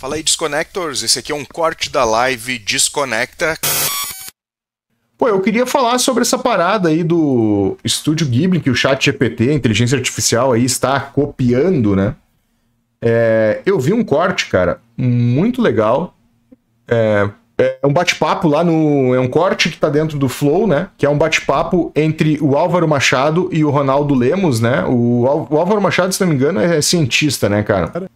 Fala aí, Disconnectors, esse aqui é um corte da live Desconecta. Pô, eu queria falar sobre essa parada aí do Estúdio Ghibli, que o ChatGPT, a inteligência artificial, aí está copiando, né? Eu vi um corte, cara, muito legal. É um bate-papo lá no... É um corte que tá dentro do Flow, né? Que é um bate-papo entre o Álvaro Machado e o Ronaldo Lemos, né? O Álvaro Machado, se não me engano, é cientista, né, cara?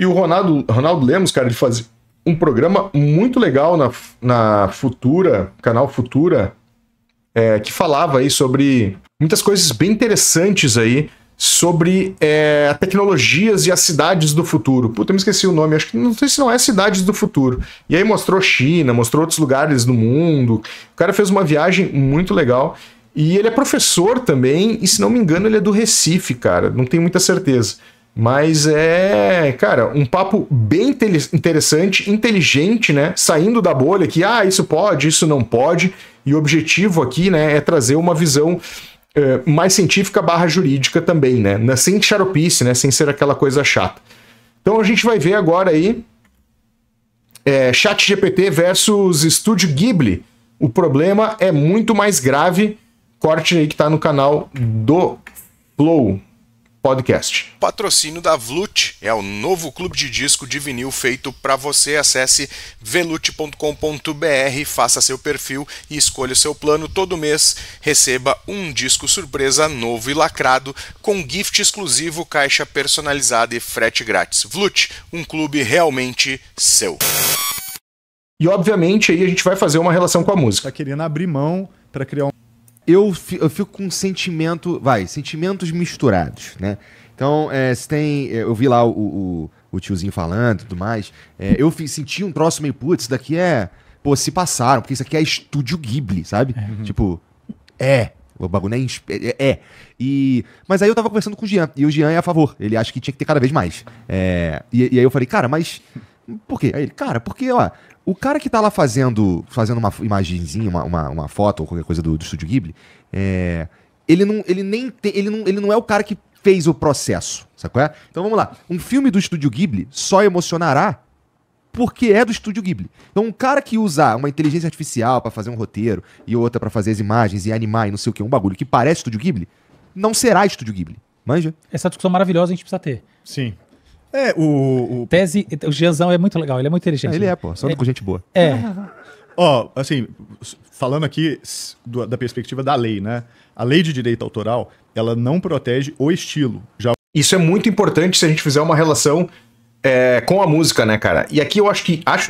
E o Ronaldo Lemos, cara, ele fazia um programa muito legal na Futura, canal Futura, que falava aí sobre muitas coisas bem interessantes aí, sobre tecnologias e as cidades do futuro. Puta, eu me esqueci o nome, acho que não sei se não é Cidades do Futuro. E aí mostrou China, mostrou outros lugares do mundo. O cara fez uma viagem muito legal. E ele é professor também, e se não me engano ele é do Recife, cara, não tenho muita certeza. Mas cara, um papo bem interessante, inteligente, né? Saindo da bolha que, isso pode, isso não pode. E o objetivo aqui, né, é trazer uma visão mais científica / jurídica também, né? Sem xaropice, né? Sem ser aquela coisa chata. Então a gente vai ver agora aí ChatGPT versus Estúdio Ghibli. O problema é muito mais grave. Corte aí que tá no canal do Flow Podcast. Patrocínio da Vlut, é o novo clube de disco de vinil feito para você. Acesse velut.com.br, faça seu perfil e escolha o seu plano. Todo mês receba um disco surpresa novo e lacrado com gift exclusivo, caixa personalizada e frete grátis. Vlut, um clube realmente seu. E obviamente aí a gente vai fazer uma relação com a música. Tá querendo abrir mão para criar um... Eu fico com sentimentos misturados, né? Então, eu vi lá o tiozinho falando e tudo mais, eu senti um troço meio, putz, isso daqui se passaram, porque isso aqui é Estúdio Ghibli, sabe? Tipo, o bagulho mas aí eu tava conversando com o Jean, e o Jean é a favor, ele acha que tinha que ter cada vez mais. E aí eu falei, cara, mas por quê? Aí ele, cara, porque, ó, o cara que tá lá fazendo uma imagenzinha, uma foto ou qualquer coisa do Estúdio Ghibli, ele não é o cara que fez o processo, sacou? Então vamos lá. Um filme do Estúdio Ghibli só emocionará porque é do Estúdio Ghibli. Então um cara que usar uma inteligência artificial pra fazer um roteiro e outra pra fazer as imagens e animar e não sei o que, um bagulho que parece Estúdio Ghibli, não será Estúdio Ghibli. Manja? Essa discussão maravilhosa a gente precisa ter. Sim. O Gianzão é muito legal, ele é muito inteligente. Ele só anda com gente boa. Ó, assim, falando aqui da perspectiva da lei, né? A lei de direito autoral, ela não protege o estilo. Isso é muito importante se a gente fizer uma relação com a música, né, cara? E aqui eu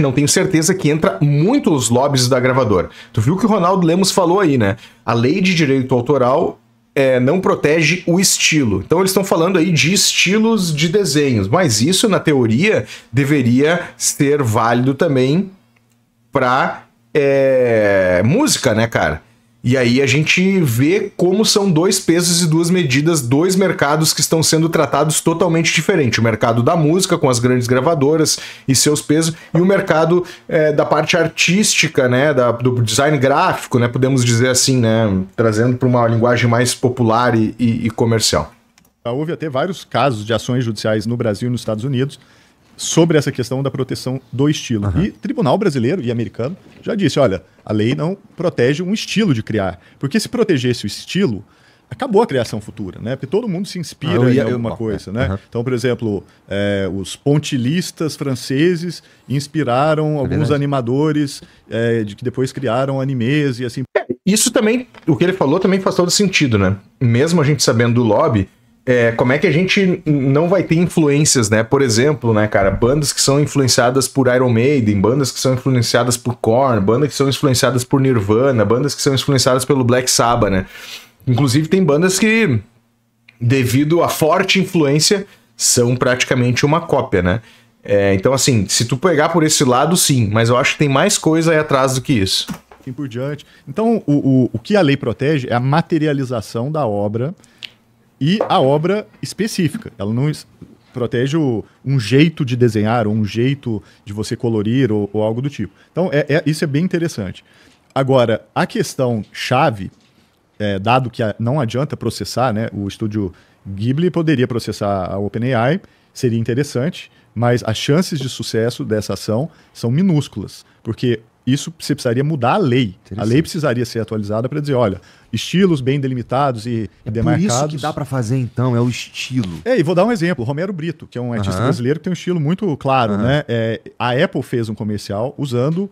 não, tenho certeza que entra muito os lobbies da gravadora. Tu viu que o Ronaldo Lemos falou aí, né? A lei de direito autoral não protege o estilo. Então eles estão falando aí de estilos de desenhos, mas isso, na teoria, deveria ser válido também para música, né, cara? E aí a gente vê como são dois pesos e duas medidas, dois mercados que estão sendo tratados totalmente diferente. O mercado da música, com as grandes gravadoras e seus pesos, e o mercado da parte artística, né, do design gráfico, né, podemos dizer assim, né, trazendo para uma linguagem mais popular e comercial. Houve até vários casos de ações judiciais no Brasil e nos Estados Unidos sobre essa questão da proteção do estilo. E tribunal brasileiro e americano já disse, olha, a lei não protege um estilo de criar. Porque se protegesse o estilo, acabou a criação futura, né? Porque todo mundo se inspira em alguma coisa, né? Então, por exemplo, os pontilhistas franceses inspiraram alguns animadores que depois criaram animes e assim. Isso também, o que ele falou também faz todo sentido, né? Mesmo a gente sabendo do lobby, como é que a gente não vai ter influências, né? Por exemplo, né, cara, bandas que são influenciadas por Iron Maiden, bandas que são influenciadas por Korn, bandas que são influenciadas por Nirvana, bandas que são influenciadas pelo Black Sabbath, né? Inclusive tem bandas que, devido à forte influência, são praticamente uma cópia, né? Então, assim, se tu pegar por esse lado, sim, mas eu acho que tem mais coisa aí atrás do que isso. Assim por diante. Então, o que a lei protege é a materialização da obra e a obra específica. Ela não protege um jeito de desenhar, ou um jeito de você colorir, ou algo do tipo. Então, isso é bem interessante. Agora, a questão chave, dado que não adianta processar, né, o estúdio Ghibli poderia processar a OpenAI seria interessante, mas as chances de sucesso dessa ação são minúsculas, porque isso você precisaria mudar a lei. A lei precisaria ser atualizada para dizer, olha, estilos bem delimitados e demarcados. Por isso que dá para fazer, então, é o estilo. E vou dar um exemplo. Romero Brito, que é um artista brasileiro que tem um estilo muito claro, né? A Apple fez um comercial usando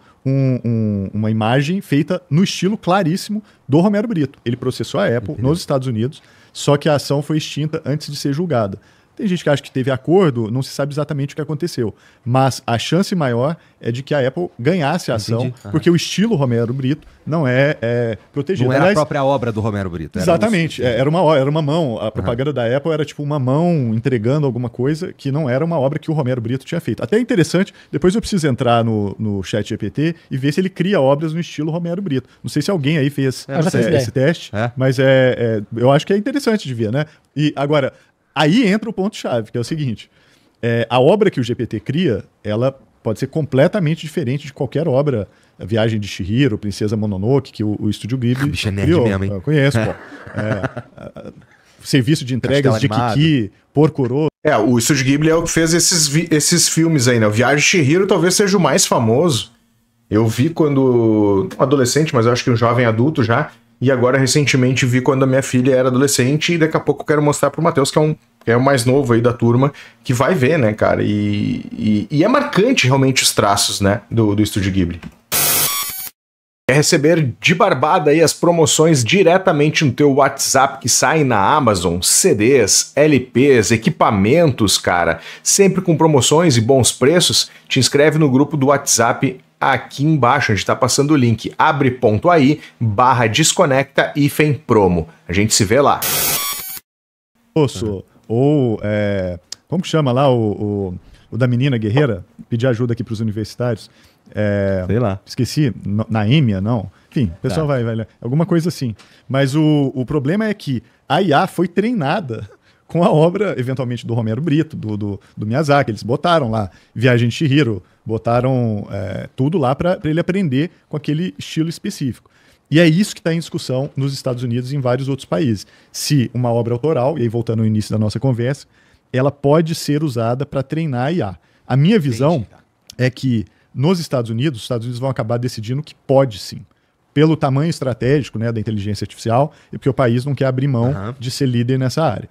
uma imagem feita no estilo claríssimo do Romero Brito. Ele processou a Apple nos Estados Unidos, só que a ação foi extinta antes de ser julgada. Tem gente que acha que teve acordo, não se sabe exatamente o que aconteceu. Mas a chance maior é de que a Apple ganhasse a ação, porque o estilo Romero Brito não é protegido. Não era a própria obra do Romero Brito. Exatamente. Era uma mão. A propaganda da Apple era tipo uma mão entregando alguma coisa que não era uma obra que o Romero Brito tinha feito. Até é interessante, depois eu preciso entrar no ChatGPT e ver se ele cria obras no estilo Romero Brito. Não sei se alguém aí fez esse teste, mas eu acho que é interessante de ver, né? E agora... Aí entra o ponto-chave, que é o seguinte, a obra que o GPT cria, ela pode ser completamente diferente de qualquer obra, a Viagem de Chihiro, Princesa Mononoke, que o Estúdio Ghibli bicho é nerd criou. mesmo, hein? Eu conheço, pô. Serviço de entregas de Kiki, Porco Rosso. O Estúdio Ghibli é o que fez esses filmes aí, né? O Viagem de Chihiro talvez seja o mais famoso. Eu vi quando adolescente, mas eu acho que um jovem adulto já. E agora, recentemente, vi quando a minha filha era adolescente e daqui a pouco eu quero mostrar pro Matheus, que é o mais novo aí da turma, que vai ver, né, cara? E é marcante, realmente, os traços, né, do Estúdio Ghibli. Quer receber de barbada aí as promoções diretamente no teu WhatsApp que saem na Amazon? CDs, LPs, equipamentos, cara, sempre com promoções e bons preços? Te inscreve no grupo do WhatsApp aqui embaixo, a gente está passando o link abre.ai/desconecta-promo. A gente se vê lá. Ou, como que chama lá o da menina guerreira? Pedir ajuda aqui para os universitários. Sei lá. Esqueci, na EMIA, não. Enfim, o pessoal vai ler. Alguma coisa assim. Mas o problema é que a IA foi treinada com a obra, eventualmente, do Romero Brito, do Miyazaki. Eles botaram lá Viagem de Chihiro, botaram tudo lá para ele aprender com aquele estilo específico. E é isso que está em discussão nos Estados Unidos e em vários outros países. Se uma obra autoral, e aí voltando ao início da nossa conversa, ela pode ser usada para treinar a IA. A minha visão é que nos Estados Unidos, os Estados Unidos vão acabar decidindo que pode sim. Pelo tamanho estratégico, né, da inteligência artificial e porque o país não quer abrir mão de ser líder nessa área.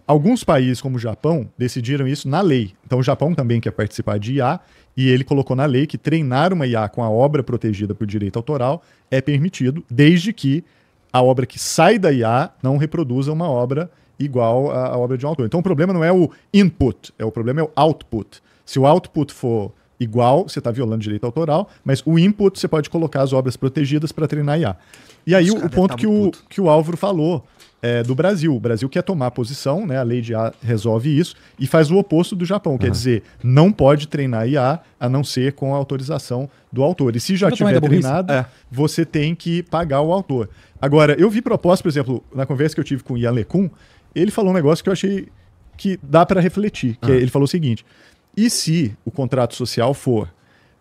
Alguns países, como o Japão, decidiram isso na lei. Então o Japão também quer participar de IA e ele colocou na lei que treinar uma IA com a obra protegida por direito autoral é permitido, desde que a obra que sai da IA não reproduza uma obra igual à obra de um autor. Então o problema não é o input, o problema é o output. Se o output for igual, você está violando direito autoral, mas o input você pode colocar as obras protegidas para treinar IA. E aí o ponto que o Álvaro falou do Brasil. O Brasil quer tomar posição, né? A lei de IA resolve isso e faz o oposto do Japão. Quer dizer, não pode treinar IA a não ser com a autorização do autor. E se já tiver treinado, você tem que pagar o autor. Agora, eu vi proposta, por exemplo, na conversa que eu tive com o Ian LeCun, ele falou um negócio que eu achei que dá para refletir. Que ele falou o seguinte: e se o contrato social for,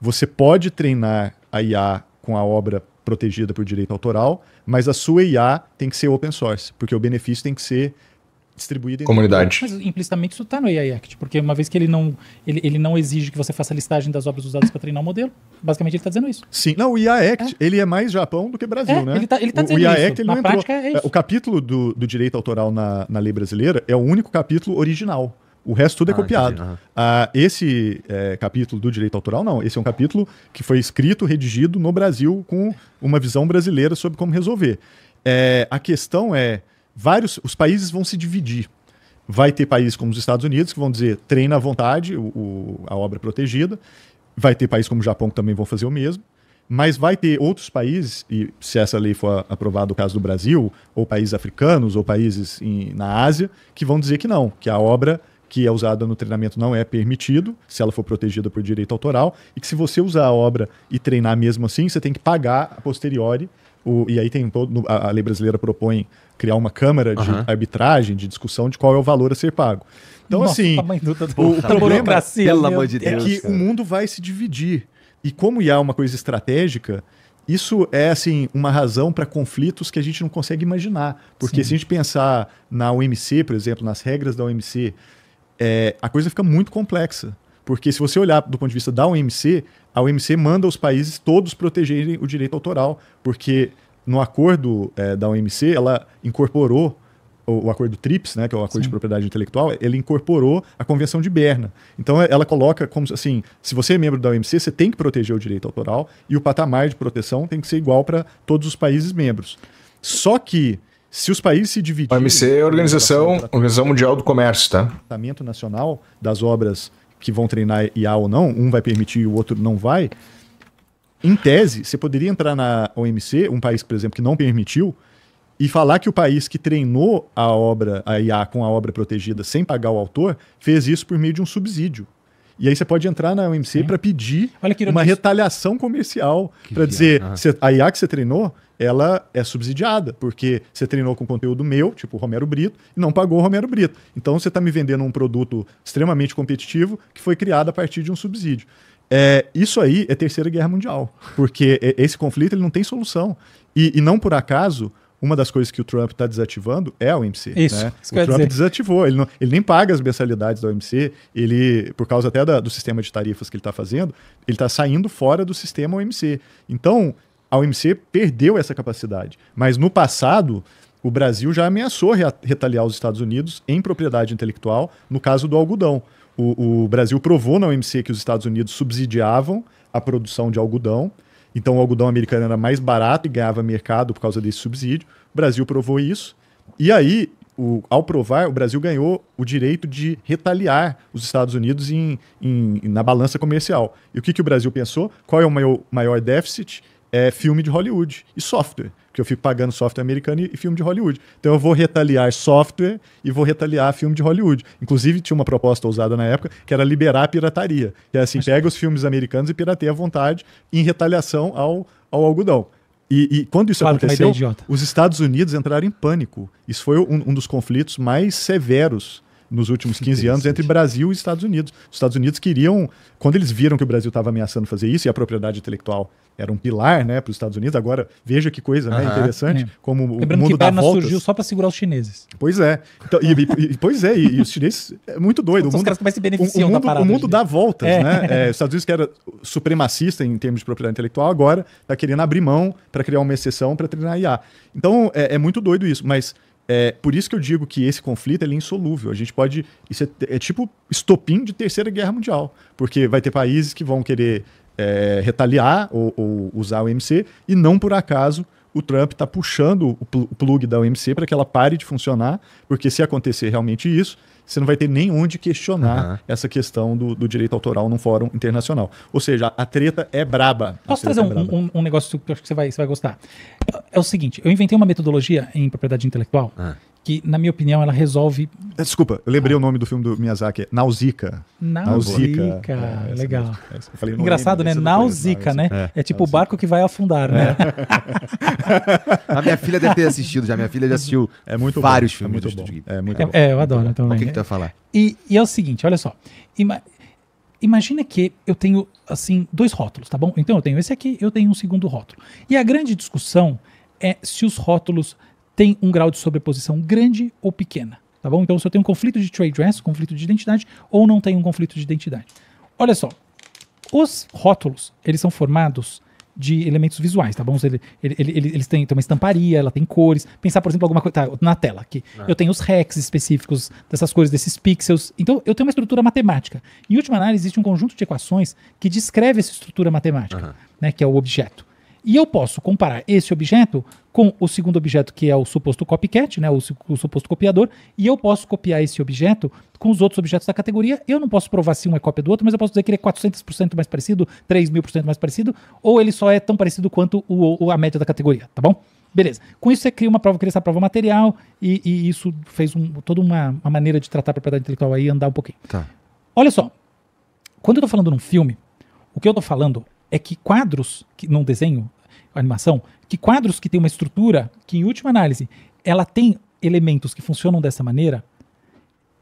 você pode treinar a IA com a obra protegida por direito autoral, mas a sua IA tem que ser open source, porque o benefício tem que ser distribuído em comunidade. Mas implicitamente isso está no AI Act, porque uma vez que ele não exige que você faça a listagem das obras usadas para treinar o modelo, basicamente ele está dizendo isso. Sim, não, o IA Act, ele é mais Japão do que Brasil, né? Ele tá dizendo o IA isso. Act, ele Na não prática entrou. é isso. O capítulo do direito autoral na lei brasileira é o único capítulo original. O resto tudo é copiado. Esse capítulo do direito autoral, não. Esse é um capítulo que foi escrito, redigido no Brasil com uma visão brasileira sobre como resolver. A questão é, os países vão se dividir. Vai ter países como os Estados Unidos que vão dizer, treina à vontade a obra protegida. Vai ter países como o Japão que também vão fazer o mesmo. Mas vai ter outros países, e se essa lei for aprovada no caso do Brasil, ou países africanos, ou países na Ásia, que vão dizer que não, que a obra que é usada no treinamento não é permitido, se ela for protegida por direito autoral, e que se você usar a obra e treinar mesmo assim, você tem que pagar a posteriori. E aí a lei brasileira propõe criar uma câmara de arbitragem, de discussão de qual é o valor a ser pago. Então, assim, o problema pelo amor de Deus, que o mundo vai se dividir. E como IA é uma coisa estratégica, isso é assim uma razão para conflitos que a gente não consegue imaginar. Porque se a gente pensar na OMC, por exemplo, nas regras da OMC, a coisa fica muito complexa. Porque se você olhar do ponto de vista da OMC, a OMC manda os países todos protegerem o direito autoral, porque no acordo da OMC, ela incorporou o acordo TRIPS, né, que é o acordo de propriedade intelectual, ele incorporou a Convenção de Berna. Então ela coloca como assim, se você é membro da OMC, você tem que proteger o direito autoral e o patamar de proteção tem que ser igual para todos os países membros. Só que se os países se dividirem... A OMC é a Organização Mundial do Comércio, tá? O tratamento nacional das obras que vão treinar IA ou não, um vai permitir e o outro não vai. Em tese, você poderia entrar na OMC, um país, por exemplo, que não permitiu, e falar que o país que treinou a IA com a obra protegida sem pagar o autor, fez isso por meio de um subsídio. E aí você pode entrar na OMC para pedir uma retaliação comercial, para dizer, a IA que você treinou, ela é subsidiada, porque você treinou com conteúdo meu, tipo Romero Brito, e não pagou o Romero Brito. Então você está me vendendo um produto extremamente competitivo que foi criado a partir de um subsídio. Isso aí é Terceira Guerra Mundial, porque esse conflito ele não tem solução. E não por acaso, uma das coisas que o Trump está desativando é a OMC. Isso, né? isso O Trump desativou, ele nem paga as mensalidades da OMC, por causa até do sistema de tarifas que ele está fazendo, ele está saindo fora do sistema OMC. Então, a OMC perdeu essa capacidade. Mas no passado, o Brasil já ameaçou retaliar os Estados Unidos em propriedade intelectual, no caso do algodão. O Brasil provou na OMC que os Estados Unidos subsidiavam a produção de algodão, então o algodão americano era mais barato e ganhava mercado por causa desse subsídio. O Brasil provou isso. E aí, ao provar, o Brasil ganhou o direito de retaliar os Estados Unidos na balança comercial. E o que o Brasil pensou? Qual é o maior déficit? É filme de Hollywood e software, porque eu fico pagando software americano e filme de Hollywood. Então eu vou retaliar software e vou retaliar filme de Hollywood. Inclusive tinha uma proposta ousada na época que era liberar a pirataria. Que é assim, pega os filmes americanos e pirateia à vontade em retaliação ao algodão. E quando isso aconteceu, os Estados Unidos entraram em pânico. Isso foi um dos conflitos mais severos nos últimos 15 anos entre Brasil e Estados Unidos. Os Estados Unidos queriam, quando eles viram que o Brasil estava ameaçando fazer isso, e a propriedade intelectual era um pilar, né, para os Estados Unidos, agora veja que coisa né, interessante, como o mundo dá voltas. Surgiu só para segurar os chineses. Pois é. Então, e os chineses é muito doido. São os caras que mais se beneficiam da parada. O mundo dá voltas, né? Os Estados Unidos, que era supremacista em termos de propriedade intelectual, agora está querendo abrir mão para criar uma exceção para treinar IA. Então, é muito doido isso, mas... por isso que eu digo que esse conflito ele é insolúvel. A gente pode... Isso é tipo estopim de Terceira Guerra Mundial. Porque vai ter países que vão querer retaliar ou usar o OMC e não por acaso o Trump está puxando o plug da OMC para que ela pare de funcionar, porque se acontecer realmente isso, você não vai ter nem onde questionar essa questão do direito autoral num fórum internacional. Ou seja, a treta é braba. Posso trazer um negócio que eu acho que você vai gostar? É o seguinte, eu inventei uma metodologia em propriedade intelectual que, na minha opinião, ela resolve... Desculpa, eu lembrei o nome do filme do Miyazaki, Nausicaa. Nausicaa, legal. Engraçado, né? Nausicaa, né? É tipo o barco que vai afundar, né? A minha filha deve ter assistido já, minha filha já assistiu vários filmes do Estúdio Ghibli. É muito bom. Eu adoro também. O que tu vai falar? E é o seguinte, olha só. Imagina que eu tenho, assim, 2 rótulos, tá bom? Então eu tenho esse aqui, eu tenho um segundo rótulo. E a grande discussão é se os rótulos têm um grau de sobreposição grande ou pequena, tá bom? Então se eu tenho um conflito de trade dress, conflito de identidade, ou não tenho um conflito de identidade. Olha só, os rótulos, eles são formados de elementos visuais, tá bom? Eles têm uma estamparia, ela tem cores. Pensar, por exemplo, alguma coisa na tela aqui. Eu tenho os hacks específicos dessas cores, desses pixels. Então, eu tenho uma estrutura matemática. Em última análise, existe um conjunto de equações que descreve essa estrutura matemática, né, que é o objeto. E eu posso comparar esse objeto com o segundo objeto, que é o suposto copycat, né, o suposto copiador, e eu posso copiar esse objeto com os outros objetos da categoria. Eu não posso provar se um é cópia do outro, mas eu posso dizer que ele é 400% mais parecido, 3.000% mais parecido, ou ele só é tão parecido quanto a média da categoria, tá bom? Beleza. Com isso você cria essa prova material, e isso fez toda uma maneira de tratar a propriedade intelectual aí andar um pouquinho. Tá. Olha só, quando eu tô falando num filme, o que eu tô falando é que quadros, num desenho, animação, que quadros que tem uma estrutura que, em última análise, ela tem elementos que funcionam dessa maneira,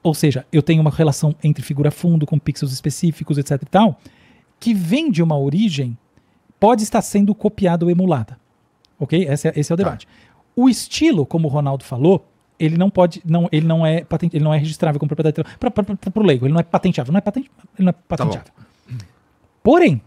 ou seja, eu tenho uma relação entre figura-fundo com pixels específicos, etc e tal, que vem de uma origem, pode estar sendo copiada ou emulada. Ok? Esse é o debate. O estilo, como o Ronaldo falou, ele não pode, ele não é patente, ele não é registrável como propriedade intelectual. Pro leigo, ele não é patenteável, ele não é patenteável. Porém,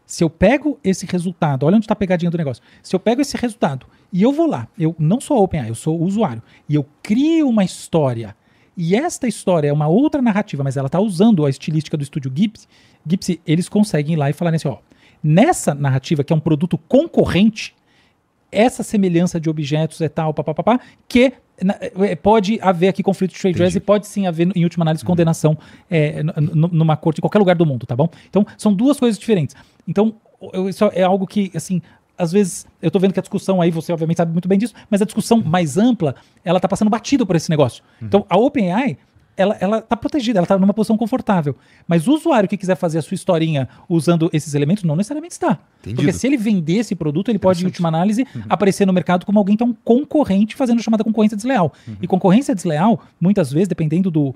se eu pego esse resultado, olha onde está a pegadinha do negócio. Se eu pego esse resultado e eu vou lá, eu não sou a OpenAI, eu sou o usuário, e eu crio uma história, e esta história é uma outra narrativa, mas ela está usando a estilística do estúdio Gipsy, eles conseguem ir lá e falar assim, ó, nessa narrativa, que é um produto concorrente, essa semelhança de objetos é tal, papapá, que pode haver aqui conflito de trade dress e pode sim haver, em última análise, condenação numa corte em qualquer lugar do mundo, tá bom? Então, são duas coisas diferentes. Então, isso é algo que, assim, às vezes, eu tô vendo que a discussão aí, você obviamente sabe muito bem disso, mas a discussão mais ampla, ela tá passando batida por esse negócio. Então, a OpenAI, ela tá protegida, ela tá numa posição confortável. Mas o usuário que quiser fazer a sua historinha usando esses elementos, não necessariamente está. Entendido. Porque se ele vender esse produto, ele pode, em última análise, aparecer no mercado como alguém que é um concorrente fazendo a chamada concorrência desleal. E concorrência desleal, muitas vezes, dependendo do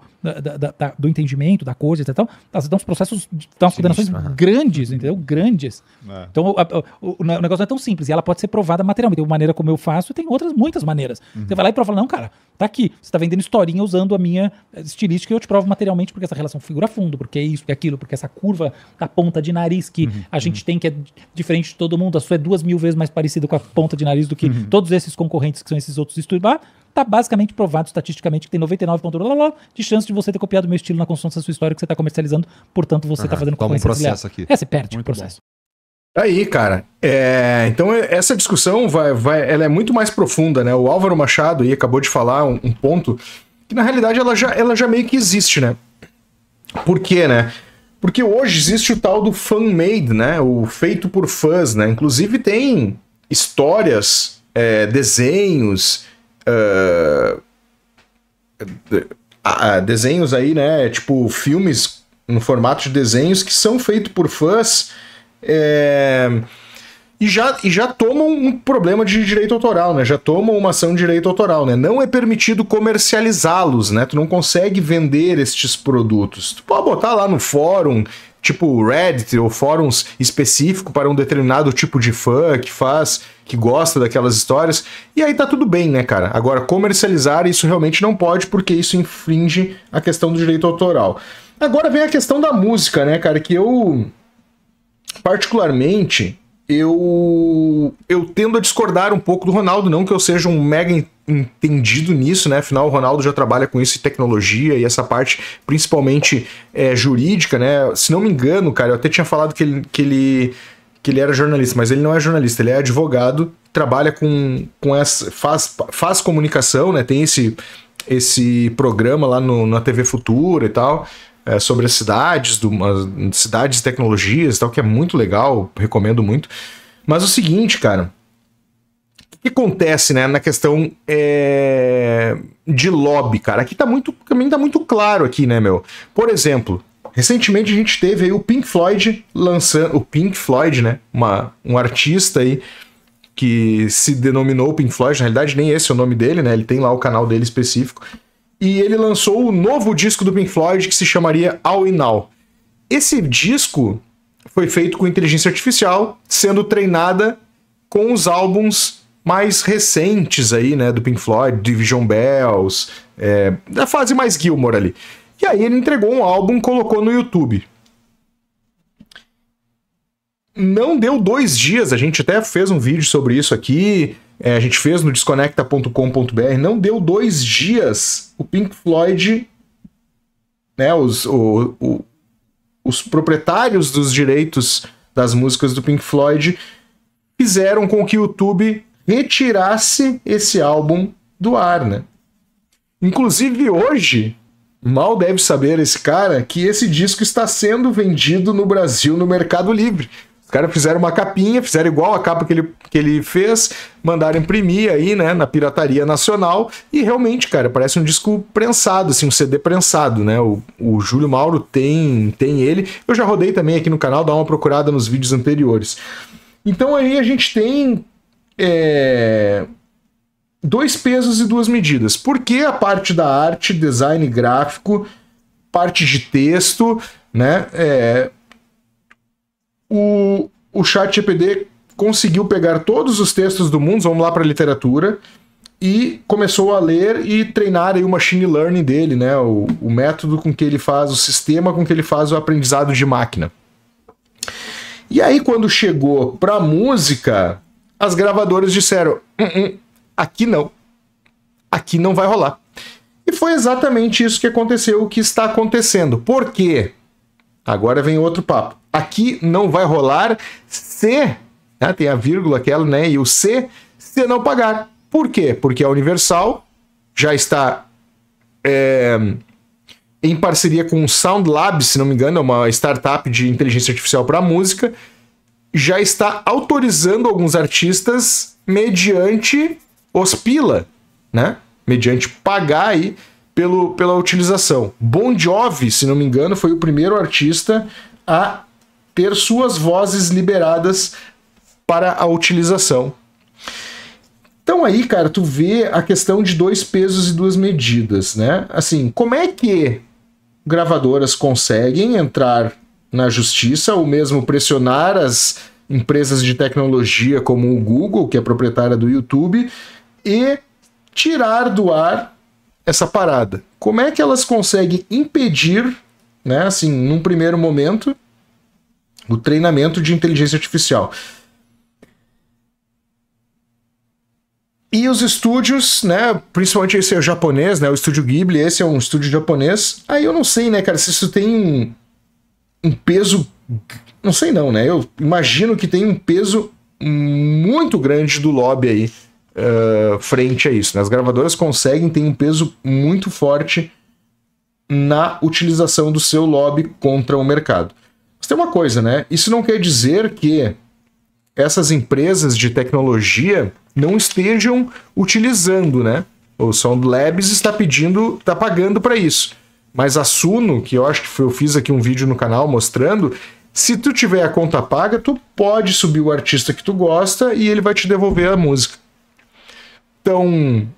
entendimento, da coisa, etc., elas dão uns processos, dão umas condenações grandes, entendeu? Grandes. Então, o negócio não é tão simples. E ela pode ser provada materialmente. Tem uma maneira como eu faço e tem muitas maneiras. Você vai lá e prova, não, cara, tá aqui. Você tá vendendo historinha usando a minha estilística e eu te provo materialmente porque essa relação figura fundo, porque é isso, porque é aquilo, porque essa curva da ponta de nariz que a gente tem, que é diferente de todo mundo, a sua é 2.000 vezes mais parecida com a ponta de nariz do que todos esses concorrentes que são esses outros estudos. Tá basicamente provado estatisticamente que tem 99,9% de chance de você ter copiado o meu estilo na construção dessa sua história que você está comercializando, portanto você está fazendo concorrência processo aqui. Você perde o processo. Aí, cara, então essa discussão ela é muito mais profunda, né? O Álvaro Machado aí acabou de falar um ponto que na realidade ela já meio que existe, né? Por quê, né? Porque hoje existe o tal do fan-made, né? O feito por fãs, né? Inclusive tem histórias, desenhos, desenhos aí, né? Tipo filmes no formato de desenhos que são feitos por fãs e já tomam um problema de direito autoral, né? Já tomam uma ação de direito autoral, né? Não é permitido comercializá-los, né? Tu não consegue vender estes produtos. Tu pode botar lá no fórum, tipo Reddit ou fóruns específicos para um determinado tipo de fã que gosta daquelas histórias, e aí tá tudo bem, né, cara? Agora, comercializar isso realmente não pode, porque isso infringe a questão do direito autoral. Agora vem a questão da música, né, cara? Que eu, particularmente... Eu tendo a discordar um pouco do Ronaldo, não que eu seja um mega entendido nisso, né? Afinal, o Ronaldo já trabalha com isso em tecnologia e essa parte, principalmente jurídica, né? Se não me engano, cara, eu até tinha falado que ele era jornalista, mas ele não é jornalista, ele é advogado, trabalha com essa... faz comunicação, né? Tem esse programa lá na TV Futura e tal... sobre as cidades, cidades e tecnologias e tal, que é muito legal, recomendo muito. Mas o seguinte, cara, o que acontece, né, na questão de lobby, cara? Aqui também tá muito claro aqui, né, meu? Por exemplo, recentemente a gente teve aí o Pink Floyd lançando... O Pink Floyd, né, um artista aí que se denominou Pink Floyd, na realidade nem esse é o nome dele, né, ele tem lá o canal dele específico. E ele lançou o novo disco do Pink Floyd, que se chamaria All In All. Esse disco foi feito com inteligência artificial, sendo treinada com os álbuns mais recentes aí, né, do Pink Floyd, Division Bells, da fase mais Gilmour ali. E aí ele entregou um álbum e colocou no YouTube. Não deu 2 dias, a gente até fez um vídeo sobre isso aqui... a gente fez no desconecta.com.br, não deu 2 dias, o Pink Floyd, né, os proprietários dos direitos das músicas do Pink Floyd fizeram com que o YouTube retirasse esse álbum do ar, né? Inclusive hoje, mal deve saber esse cara que esse disco está sendo vendido no Brasil no Mercado Livre. Os caras fizeram uma capinha, fizeram igual a capa que ele fez, mandaram imprimir aí, né, na pirataria nacional, e realmente, cara, parece um disco prensado, assim, um CD prensado, né, o Júlio Mauro tem ele, eu já rodei também aqui no canal, dá uma procurada nos vídeos anteriores. Então aí a gente tem 2 pesos e 2 medidas. Por que a parte da arte, design gráfico, parte de texto, né, o ChatGPT conseguiu pegar todos os textos do mundo, vamos lá para a literatura, e começou a ler e treinar aí o machine learning dele, né? O método com que ele faz, o sistema com que ele faz o aprendizado de máquina. E aí, quando chegou para música, as gravadoras disseram: aqui não. Aqui não vai rolar. E foi exatamente isso que aconteceu, o que está acontecendo. Por quê? Agora vem outro papo. Aqui não vai rolar se, né, tem a vírgula aquela, né, e o se não pagar. Por quê? Porque a Universal já está em parceria com o Sound Lab, se não me engano, é uma startup de inteligência artificial para música, já está autorizando alguns artistas mediante os pila, né? Mediante pagar aí pela utilização. Bon Jovi, se não me engano, foi o primeiro artista a ter suas vozes liberadas para a utilização. Então aí, cara, tu vê a questão de 2 pesos e 2 medidas, né? Assim, como é que gravadoras conseguem entrar na justiça ou mesmo pressionar as empresas de tecnologia como o Google, que é proprietária do YouTube, e tirar do ar essa parada? Como é que elas conseguem impedir, né, assim, num primeiro momento, o treinamento de inteligência artificial? E os estúdios, né, principalmente esse é o japonês, né, o estúdio Ghibli, esse é um estúdio japonês. Aí eu não sei, né, cara, se isso tem um peso, não sei não, né, eu imagino que tem um peso muito grande do lobby aí frente a isso, né? As gravadoras conseguem ter um peso muito forte na utilização do seu lobby contra o mercado. Mas tem uma coisa, né, isso não quer dizer que essas empresas de tecnologia não estejam utilizando, né? O Sound Labs está pagando para isso. Mas a Suno, que eu acho que eu fiz aqui um vídeo no canal mostrando, se tu tiver a conta paga, tu pode subir o artista que tu gosta e ele vai te devolver a música. Então,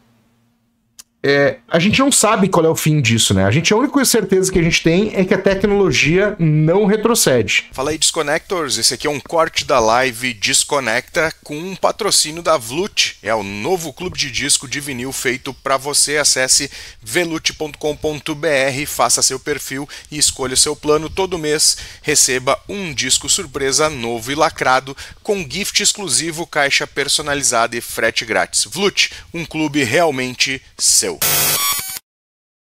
a gente não sabe qual é o fim disso, né? A única certeza que a gente tem é que a tecnologia não retrocede. Fala aí, Disconnectors, esse aqui é um corte da live Desconecta com um patrocínio da Vlut. É o novo clube de disco de vinil feito para você. Acesse velut.com.br, faça seu perfil e escolha o seu plano. Todo mês receba um disco surpresa novo e lacrado com gift exclusivo, caixa personalizada e frete grátis. Vlut, um clube realmente seu.